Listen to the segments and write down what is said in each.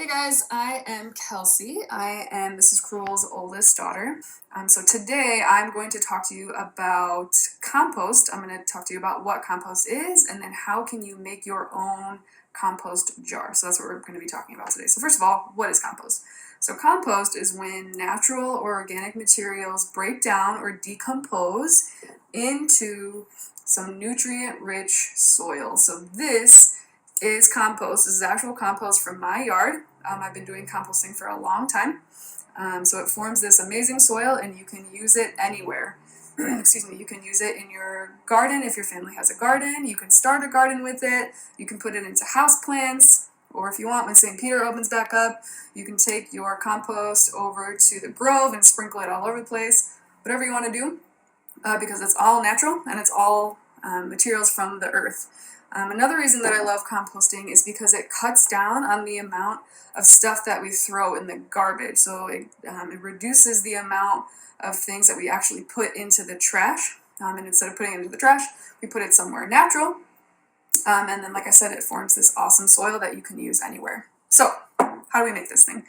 Guys, I am Kelsey. This is Kruel's oldest daughter. So today I'm going to talk to you about compost. I'm going to talk to you about what compost is and then how can you make your own compost jar. So that's what we're going to be talking about today. So first of all, what is compost? So compost is when natural or organic materials break down or decompose into some nutrient-rich soil. So this is compost. This is actual compost from my yard. I've been doing composting for a long time. So it forms this amazing soil and you can use it anywhere. Excuse me, you can use it in your garden if your family has a garden. You can start a garden with it. You can put it into houseplants. Or if you want, when St. Peter opens back up, you can take your compost over to the grove and sprinkle it all over the place. Whatever you want to do, because it's all natural and it's all materials from the earth. Another reason that I love composting is because it cuts down on the amount of stuff that we throw in the garbage. So it reduces the amount of things that we actually put into the trash. And instead of putting it into the trash, we put it somewhere natural. And then, like I said, it forms this awesome soil that you can use anywhere. So how do we make this thing?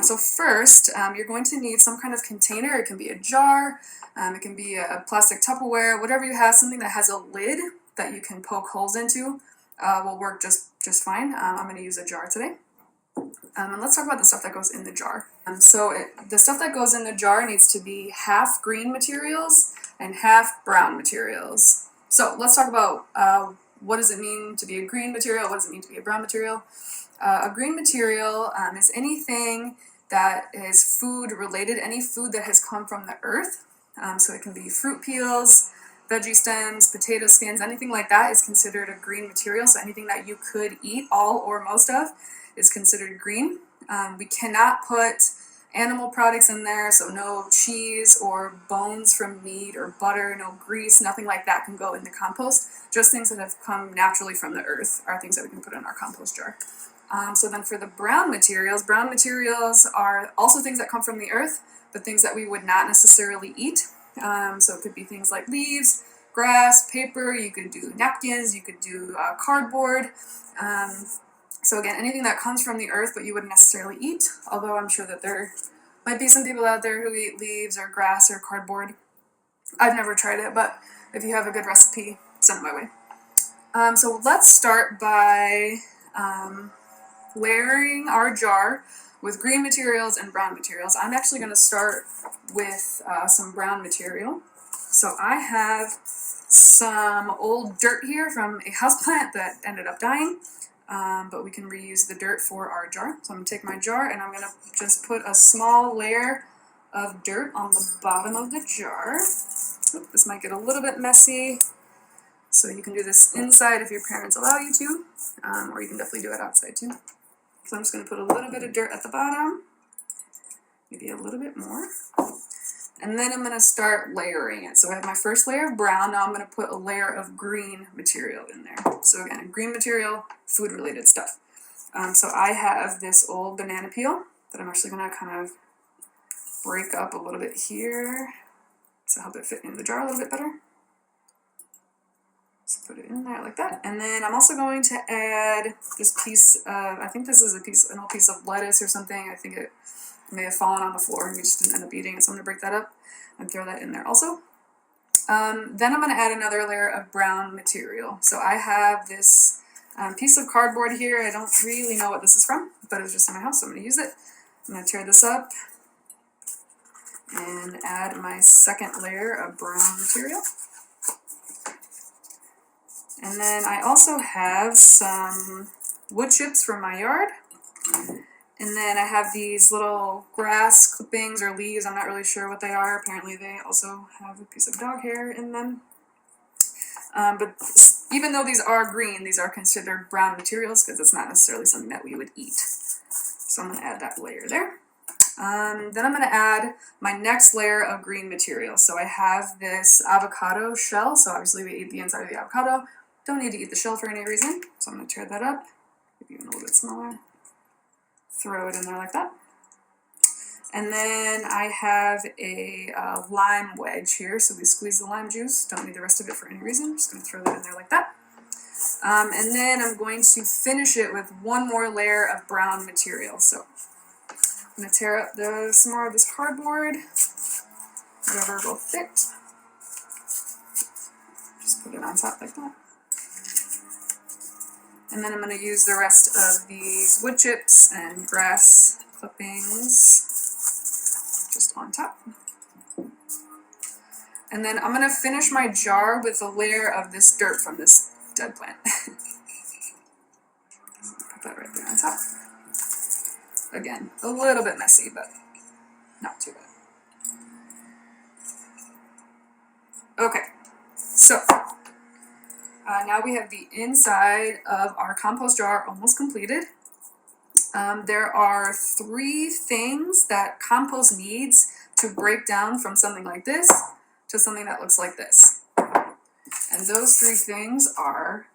So first, you're going to need some kind of container. It can be a jar, it can be a plastic Tupperware, whatever you have, something that has a lid that you can poke holes into will work just fine. I'm going to use a jar today. And let's talk about the stuff that goes in the jar. The stuff that goes in the jar needs to be half green materials and half brown materials. So let's talk about what does it mean to be a green material, what does it mean to be a brown material. A green material is anything that is food related, any food that has come from the earth. So it can be fruit peels, veggie stems, potato skins, anything like that is considered a green material. So anything that you could eat, all or most of, is considered green. We cannot put animal products in there, so no cheese or bones from meat or butter, no grease, nothing like that can go in the compost. Just things that have come naturally from the earth are things that we can put in our compost jar. So then for the brown materials are also things that come from the earth, but things that we would not necessarily eat. So it could be things like leaves, grass, paper, you could do napkins, you could do cardboard. So again, anything that comes from the earth but you wouldn't necessarily eat, although I'm sure that there might be some people out there who eat leaves or grass or cardboard. I've never tried it, but if you have a good recipe, send it my way. So let's start by layering our jar with green materials and brown materials. I'm actually going to start with some brown material. So I have some old dirt here from a houseplant that ended up dying, but we can reuse the dirt for our jar. So I'm going to take my jar and I'm going to just put a small layer of dirt on the bottom of the jar. Oop, this might get a little bit messy, so you can do this inside if your parents allow you to, or you can definitely do it outside too. So I'm just going to put a little bit of dirt at the bottom, maybe a little bit more, and then I'm going to start layering it. So I have my first layer of brown, now I'm going to put a layer of green material in there. So again, green material, food related stuff. So I have this old banana peel that I'm actually going to kind of break up a little bit here to help it fit in the jar a little bit better. Just put it in there like that. And then I'm also going to add this piece of, I think this is an old piece of lettuce or something. I think it may have fallen on the floor and we just didn't end up eating it. So I'm going to break that up and throw that in there also. Then I'm going to add another layer of brown material. So I have this piece of cardboard here. I don't really know what this is from, but it's just in my house, so I'm going to use it. I'm going to tear this up and add my second layer of brown material. And then I also have some wood chips from my yard. And then I have these little grass clippings or leaves. I'm not really sure what they are. Apparently they also have a piece of dog hair in them. But even though these are green, these are considered brown materials because it's not necessarily something that we would eat. So I'm going to add that layer there. Then I'm going to add my next layer of green material. So I have this avocado shell. So obviously we eat the inside of the avocado. Don't need to eat the shell for any reason, so I'm going to tear that up, maybe even a little bit smaller, throw it in there like that. And then I have a lime wedge here, so we squeeze the lime juice, don't need the rest of it for any reason, just going to throw that in there like that. And then I'm going to finish it with one more layer of brown material. So I'm going to tear up some more of this cardboard, whatever will fit. Just put it on top like that. And then I'm going to use the rest of these wood chips and grass clippings just on top. And then I'm going to finish my jar with a layer of this dirt from this dead plant. Put that right there on top. Again, a little bit messy, but not too bad. Okay, so now we have the inside of our compost jar almost completed. There are 3 things that compost needs to break down from something like this to something that looks like this. And those 3 things are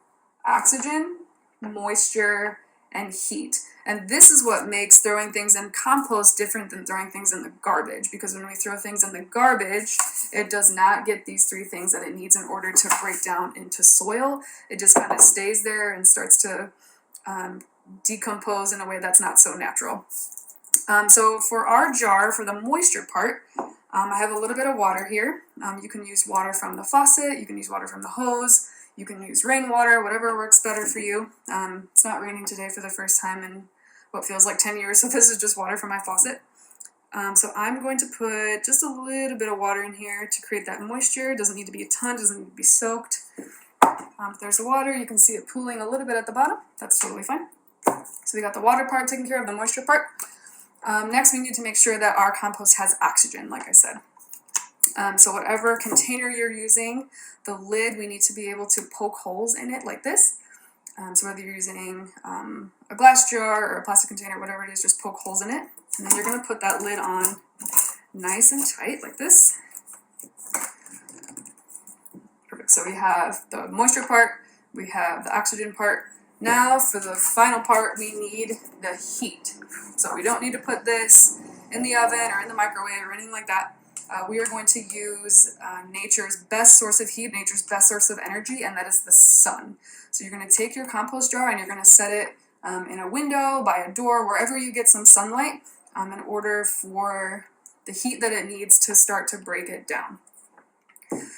oxygen, moisture, and heat. And this is what makes throwing things in compost different than throwing things in the garbage, because when we throw things in the garbage, it does not get these 3 things that it needs in order to break down into soil. It just kind of stays there and starts to decompose in a way that's not so natural. So for our jar, for the moisture part, I have a little bit of water here. You can use water from the faucet, you can use water from the hose, you can use rainwater, whatever works better for you. It's not raining today for the first time in what feels like 10 years, so this is just water from my faucet. So I'm going to put just a little bit of water in here to create that moisture. It doesn't need to be a ton, it doesn't need to be soaked. There's the water, you can see it pooling a little bit at the bottom. That's totally fine. So we got the water part taken care of, the moisture part. Next, we need to make sure that our compost has oxygen, like I said. So whatever container you're using, the lid, we need to be able to poke holes in it like this. So whether you're using a glass jar or a plastic container, whatever it is, just poke holes in it. And then you're going to put that lid on nice and tight like this. Perfect. So we have the moisture part, we have the oxygen part. Now for the final part, we need the heat. So we don't need to put this in the oven or in the microwave or anything like that. We are going to use nature's best source of heat, nature's best source of energy, and that is the sun. So you're going to take your compost jar and you're going to set it in a window, by a door, wherever you get some sunlight in order for the heat that it needs to start to break it down.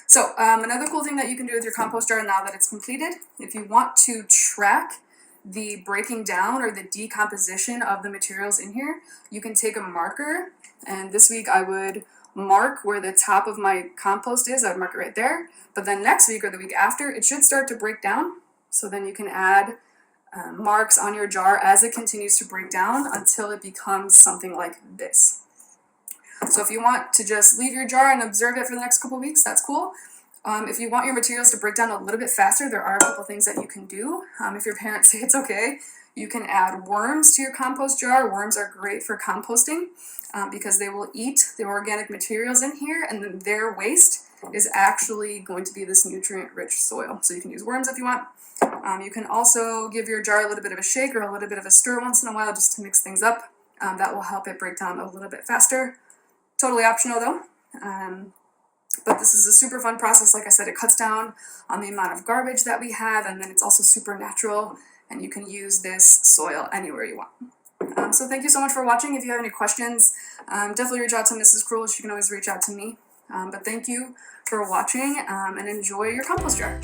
So another cool thing that you can do with your compost jar now that it's completed, if you want to track the breaking down or the decomposition of the materials in here, you can take a marker, and this week I would mark where the top of my compost is. I would mark it right there, but then next week or the week after, it should start to break down. So then you can add marks on your jar as it continues to break down until it becomes something like this. So if you want to just leave your jar and observe it for the next couple of weeks, that's cool. If you want your materials to break down a little bit faster, there are a couple things that you can do. If your parents say it's okay, you can add worms to your compost jar. Worms are great for composting because they will eat the organic materials in here, and then their waste is actually going to be this nutrient-rich soil. So you can use worms if you want. You can also give your jar a little bit of a shake or a little bit of a stir once in a while just to mix things up. That will help it break down a little bit faster. Totally optional though. But this is a super fun process. Like I said, it cuts down on the amount of garbage that we have, and then it's also super natural, and you can use this soil anywhere you want. So thank you so much for watching. If you have any questions, definitely reach out to Mrs. Kruel. She can always reach out to me. But thank you for watching, and enjoy your compost jar.